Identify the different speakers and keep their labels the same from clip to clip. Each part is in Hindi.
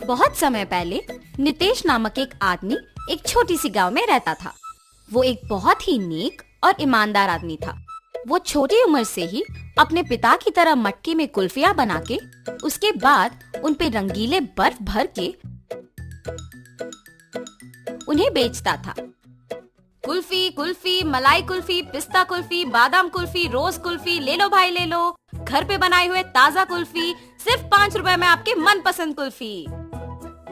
Speaker 1: बहुत समय पहले नितेश नामक एक आदमी एक छोटी सी गांव में रहता था। वो एक बहुत ही नेक और ईमानदार आदमी था। वो छोटी उम्र से ही अपने पिता की तरह मटके में कुल्फियां बना के उसके बाद उन पे रंगीले बर्फ भर के उन्हें बेचता था। कुल्फी कुल्फी, मलाई कुल्फी, पिस्ता कुल्फी, बादाम कुल्फी, रोज कुल्फी, ले लो भाई ले लो, घर पे बनाए हुए ताजा कुल्फी, सिर्फ 5 रुपए में आपके मनपसंद कुल्फी।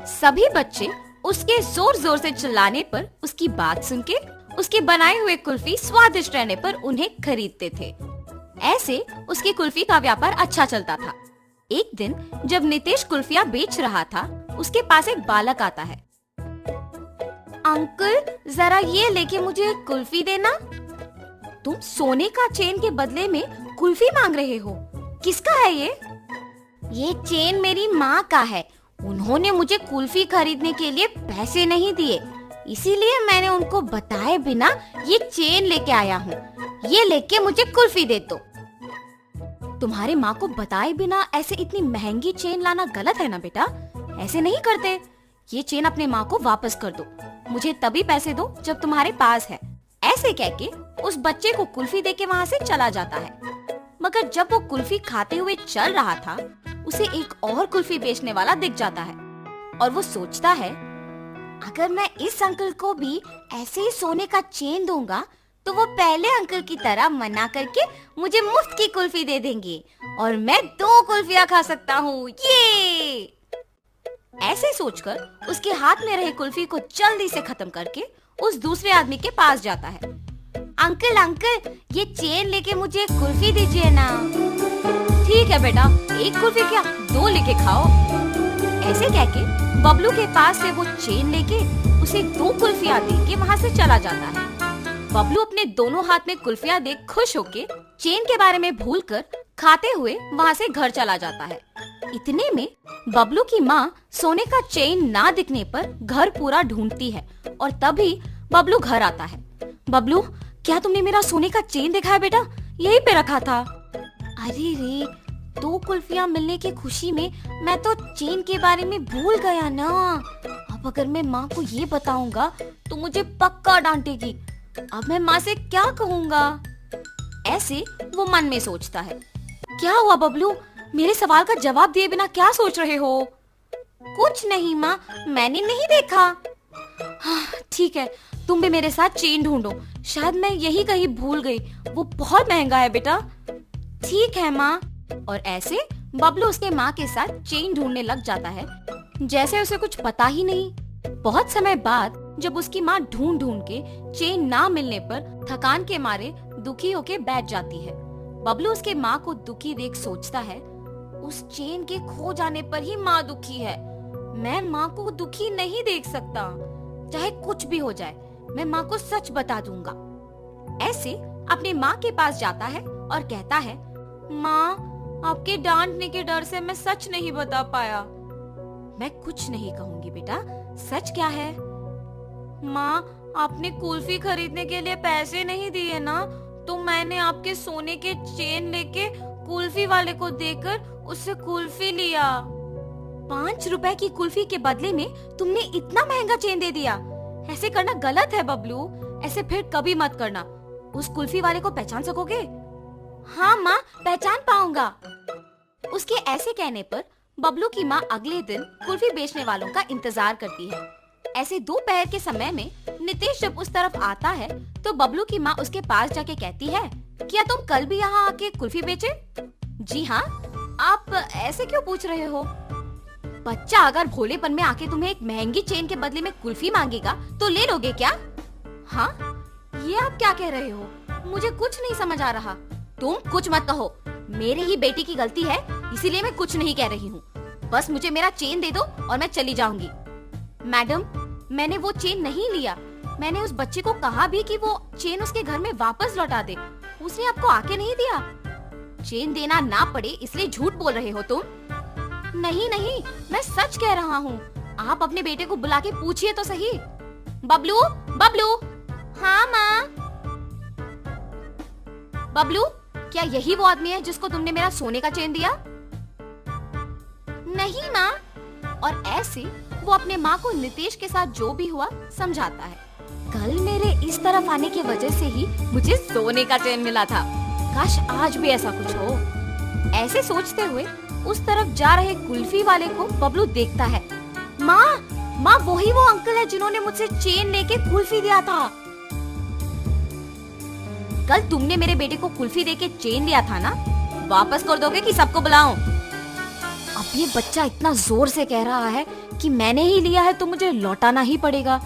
Speaker 1: सभी बच्चे उसके जोर जोर से चिल्लाने पर उसकी बात सुन के उसके बनाए हुए कुल्फी स्वादिष्ट रहने पर उन्हें खरीदते थे। ऐसे उसकी कुल्फी का व्यापार अच्छा चलता था। एक दिन जब नितेश कुल्फियां बेच रहा था, उसके पास एक बालक आता है। अंकल, जरा ये लेके मुझे कुल्फी देना। तुम सोने का चेन के बदले में कुल्फी मांग रहे हो? किसका है ये? ये चेन मेरी माँ का है। उन्होंने मुझे कुल्फी खरीदने के लिए पैसे नहीं दिए, इसीलिए मैंने उनको बताए बिना ये चेन लेके आया हूँ। ये लेके मुझे कुल्फी दे दो। तुम्हारे माँ को बताए बिना ऐसे इतनी महंगी चेन लाना गलत है ना बेटा, ऐसे नहीं करते। ये चेन अपने माँ को वापस कर दो। मुझे तभी पैसे दो जब तुम्हारे पास है। ऐसे कह के उस बच्चे को कुल्फी देके वहाँ से चला जाता है। मगर जब वो कुल्फी खाते हुए चल रहा था, उसे एक और कुल्फी बेचने वाला दिख जाता है और वो सोचता है, अगर मैं इस अंकल को भी ऐसे ही सोने का चेन दूंगा तो वो पहले अंकल की तरह मना करके मुझे मुफ्त की कुल्फी दे देंगे और मैं 2 कुल्फियां खा सकता हूँ। ये ऐसे सोचकर उसके हाथ में रहे कुल्फी को जल्दी से खत्म करके उस दूसरे आदमी के पास जाता है। अंकल अंकल, ये चेन लेके मुझे एक कुल्फी दीजिए ना। ठीक है बेटा, 1 कुल्फी क्या 2 लेके खाओ। ऐसे कह के बबलू के पास से वो चेन लेके उसे 2 कुल्फियां दे के वहाँ से चला जाता है। बबलू अपने दोनों हाथ में कुल्फियां देख खुश होके चेन के बारे में भूलकर खाते हुए वहाँ से घर चला जाता है। इतने में बबलू की माँ सोने का चेन ना दिखने पर घर पूरा ढूंढती है और तभी बबलू घर आता है। बबलू, क्या तुमने मेरा सोने का चेन देखा है बेटा? यहीं पे रखा था। अरे रे, 2 कुल्फियां मिलने की खुशी में मैं तो चेन के बारे में भूल गया ना। अब अगर मैं माँ को ये बताऊंगा तो मुझे पक्का डांटेगी। अब मैं माँ से क्या कहूँगा? ऐसे वो मन में सोचता है। क्या हुआ बबलू, मेरे सवाल का जवाब दिए बिना क्या सोच रहे हो? कुछ नहीं माँ, मैंने नहीं देखा। हाँ, ठीक है, तुम भी मेरे साथ चेन ढूंढो। शायद मैं यही कहीं भूल गई। वो बहुत महंगा है बेटा। ठीक है माँ। और ऐसे बबलू उसके माँ के साथ चेन ढूंढने लग जाता है, जैसे उसे कुछ पता ही नहीं। बहुत समय बाद जब उसकी माँ ढूंढ ढूंढ के चेन ना मिलने पर थकान के मारे दुखी होके बैठ जाती है। बबलू उसके माँ को दुखी देख सोचता है, उस चेन के खो जाने पर ही माँ दुखी है। मैं माँ को दुखी नहीं देख सकता। चाहे कुछ भी हो जाए, मैं माँ को सच बता दूंगा। ऐसे अपनी माँ के पास जाता है और कहता है, माँ, आपके डांटने के डर से मैं सच नहीं बता पाया। मैं कुछ नहीं कहूंगी बेटा, सच क्या है? माँ, आपने कुल्फी खरीदने के लिए पैसे नहीं दिए ना, तो मैंने आपके सोने के चेन लेके कुल्फी वाले को देकर उससे कुल्फी लिया। 5 रुपए की कुल्फी के बदले में तुमने इतना महंगा चेन दे दिया। ऐसे करना गलत है बबलू, ऐसे फिर कभी मत करना। उस कुल्फी वाले को पहचान सकोगे? हाँ माँ, पहचान पाऊंगा। उसके ऐसे कहने पर बबलू की माँ अगले दिन कुल्फी बेचने वालों का इंतजार करती है। ऐसे दोपहर के समय में नितेश जब उस तरफ आता है तो बबलू की माँ उसके पास जाके कहती है, क्या तुम कल भी यहाँ आके कुल्फी बेचे? जी हाँ। आप ऐसे क्यों पूछ रहे हो? बच्चा अगर भोलेपन में आके तुम्हें एक महंगी चेन के बदले में कुल्फी मांगेगा तो ले लोगे क्या? हाँ, ये आप क्या कह रहे हो? मुझे कुछ नहीं समझ आ रहा। तुम कुछ मत कहो, मेरी ही बेटी की गलती है, इसीलिए मैं कुछ नहीं कह रही हूँ। बस मुझे मेरा चेन दे दो और मैं चली जाऊंगी। मैडम, मैंने वो चेन नहीं लिया। मैंने उस बच्चे को कहा भी कि वो चेन उसके घर में वापस लौटा दे। उसने आपको आके नहीं दिया। चेन देना ना पड़े इसलिए झूठ बोल रहे हो तुम। नहीं नहीं, मैं सच कह रहा हूँ। आप अपने बेटे को बुला के पूछिए तो सही। बबलू, बबलू। हाँ माँ। बबलू, क्या यही वो आदमी है जिसको तुमने मेरा सोने का चेन दिया? नहीं माँ, और ऐसे वो अपने माँ को नितेश के साथ जो भी हुआ समझाता है। कल मेरे इस तरफ आने की वजह से ही मुझे सोने का चैन मिला था। काश आज भी ऐसा कुछ हो। ऐसे सोचते हुए उस तरफ जा रहे कुल्फी वाले को बबलू देखता है। माँ वही वो अंकल है जिन्होंने मुझसे चेन लेके कुल्फी दिया था। कल तुमने मेरे बेटे को कुल्फी देके चेन लिया था ना, वापस कर दोगे कि सबको बुलाऊं? अब ये बच्चा इतना जोर से कह रहा है कि मैंने ही लिया है तो मुझे लौटाना ही पड़ेगा,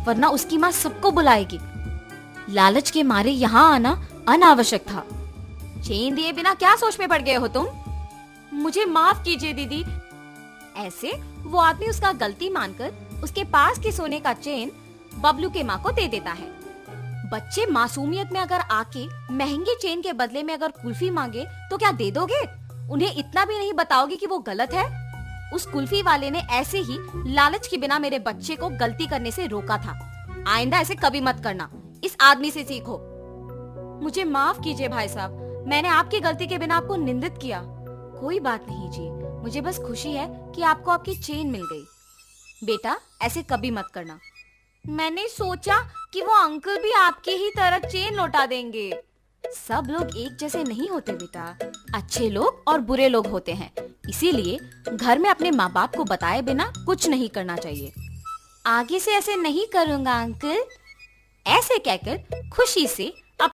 Speaker 1: वरना उसकी माँ सबको बुलाएगी। लालच के मारे यहाँ आना अनावश्यक था। चेन दिए बिना क्या सोच में पड़ गए हो तुम? मुझे माफ कीजिए दीदी। ऐसे वो आदमी उसका गलती मानकर उसके पास के सोने का चेन बबलू के माँ को दे देता है। बच्चे मासूमियत में अगर आके महंगे चेन के बदले में अगर कुल्फी मांगे तो क्या दे दोगे? उन्हें इतना भी नहीं बताओगे कि वो गलत है? उस कुल्फी वाले ने ऐसे ही लालच के बिना मेरे बच्चे को गलती करने से रोका था। आइंदा ऐसे कभी मत करना, इस आदमी से सीखो। मुझे माफ कीजिए भाई साहब, मैंने आपकी गलती के बिना आपको निंदित किया। कोई बात नहीं जी, मुझे बस खुशी है कि आपको आपकी चेन मिल गई। बेटा ऐसे कभी मत करना। मैंने सोचा कि वो अंकल भी आपकी ही तरह चेन लौटा देंगे। सब लोग एक जैसे नहीं होते बेटा, अच्छे लोग और बुरे लोग होते हैं। इसीलिए घर में अपने माँ बाप को बताए बिना कुछ नहीं करना चाहिए। आगे से ऐसे नहीं करूँगा अंकल। ऐसे कहकर खुशी से